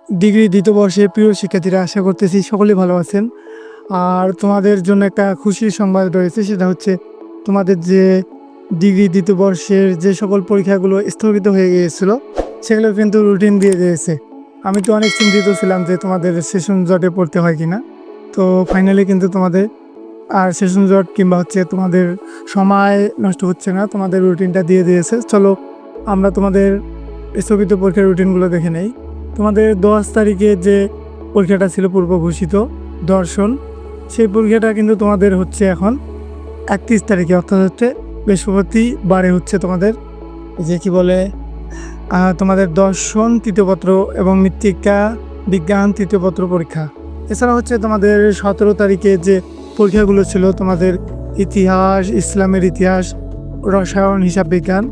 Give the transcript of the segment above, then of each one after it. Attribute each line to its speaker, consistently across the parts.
Speaker 1: Degree দ্বিতীয় বর্ষের প্রিয় শিক্ষার্থীরা, আশা করতেছি সকলেই ভালো আছেন। আর তোমাদের জন্য একটা খুশির সংবাদ রয়েছে, সেটা হচ্ছে তোমাদের যে ডিগ্রি দ্বিতীয় বর্ষের যে সকল পরীক্ষাগুলো স্থগিত হয়ে গিয়েছিল সেগুলো কিন্তু রুটিন দিয়ে দিয়েছে। আমি তো অনেক চিন্তিত ছিলাম যে তোমাদের সেশন জটে পড়তে হয় কিনা। তো ফাইনালি কিন্তু তোমাদের আর সেশন জট কিংবা হচ্ছে তোমাদের সময় নষ্ট হচ্ছে না, তোমাদের রুটিনটা দিয়ে দিয়েছে। চলো আমরা তোমাদের স্থগিত পরীক্ষার রুটিনগুলো দেখে নেই। তোমাদের 10 তারিখে যে পরীক্ষাটা ছিল পূর্ব ঘোষিত দর্শন, সেই পরীক্ষাটা কিন্তু তোমাদের হচ্ছে এখন 31 তারিখে, অর্থাৎ হচ্ছে বৃহস্পতিবারে হচ্ছে তোমাদের যে কি বলে তোমাদের দর্শন তৃতীয় পত্র এবং মৃত্তিকা বিজ্ঞান তৃতীয় পত্র পরীক্ষা। এছাড়া হচ্ছে তোমাদের 17 তারিখে যে পরীক্ষাগুলো ছিল তোমাদের ইতিহাস, ইসলামের ইতিহাস, রসায়ন, হিসাব বিজ্ঞান,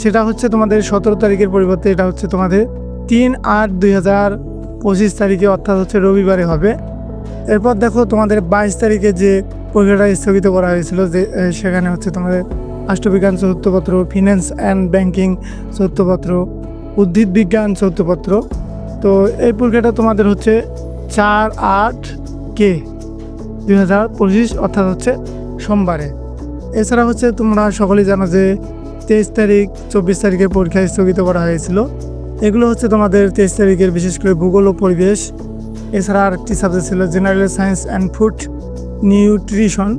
Speaker 1: সেটা হচ্ছে তোমাদের 17 তারিখের পরিবর্তে এটা হচ্ছে তোমাদের 3/8/2025 তারিখে, অর্থাৎ হচ্ছে রবিবারে হবে। এরপর দেখো তোমাদের 22 তারিখে যে পরীক্ষাটা স্থগিত করা হয়েছিল, যে সেখানে হচ্ছে তোমাদের রাষ্ট্রবিজ্ঞান চতুর্থপত্র, ফিন্যান্স অ্যান্ড ব্যাংকিং চতুর্থপত্র, উদ্ভিদ বিজ্ঞান চতুর্থপত্র। তো এই পরীক্ষাটা তোমাদের হচ্ছে 4/8/2025, অর্থাৎ হচ্ছে সোমবারে। এছাড়া হচ্ছে তোমরা সকলেই জানো যে 23 তারিখ 24 তারিখের পরীক্ষা স্থগিত করা হয়েছিল। এগুলো হচ্ছে তোমাদের 23 তারিখের বিশেষ করে ভূগোল ও পরিবেশ। এছাড়া আরেকটি সাবজেক্ট ছিল general science and food nutrition.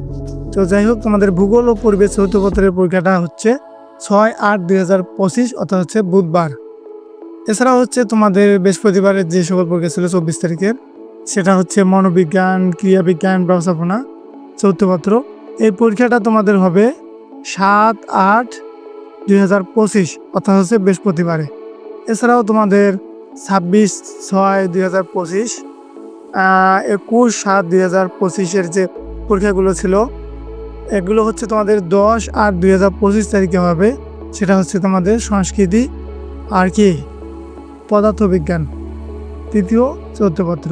Speaker 1: তো যাই হোক, তোমাদের ভূগোল ও পরিবেশ চতুর্থ পত্রের পরীক্ষাটা হচ্ছে 6/8/2025, অর্থাৎ হচ্ছে বুধবার। এছাড়া হচ্ছে তোমাদের বৃহস্পতিবারের যে সকল পরীক্ষা ছিল 24 তারিখের, সেটা হচ্ছে মনোবিজ্ঞান, ক্রিয়াবিজ্ঞান, ব্যবস্থাপনা চতুর্থ পত্র। এই পরীক্ষাটা তোমাদের হবে 7/8/2025, অর্থাৎ হচ্ছে বৃহস্পতিবারে। এছাড়াও তোমাদের 26/6/2025, 21/7/2025 যে পরীক্ষাগুলো ছিল, এগুলো হচ্ছে তোমাদের 10/8/2025 তারিখে হবে। সেটা হচ্ছে তোমাদের সংস্কৃতি আর কি পদার্থবিজ্ঞান তৃতীয় চতুর্থ পত্র।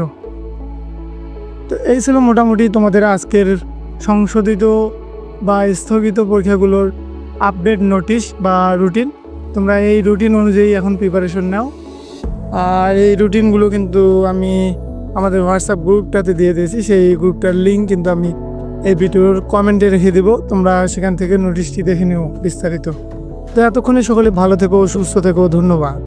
Speaker 1: তো এই ছিল মোটামুটি তোমাদের আজকের সংশোধিত বা স্থগিত পরীক্ষাগুলোর আপডেট নোটিশ বা রুটিন। তোমরা এই রুটিন অনুযায়ী এখন প্রিপারেশন নাও। আর এই রুটিনগুলো কিন্তু আমি আমাদের হোয়াটসঅ্যাপ গ্রুপটাতে দিয়ে দিয়েছি, সেই গ্রুপটার লিঙ্ক কিন্তু আমি এই ভিডিওর কমেন্টে রেখে দেবো, তোমরা সেখান থেকে নোটিশটি দেখে নিও বিস্তারিত। তো এতক্ষণে সকলে ভালো থেকো, সুস্থ থেকো, ধন্যবাদ।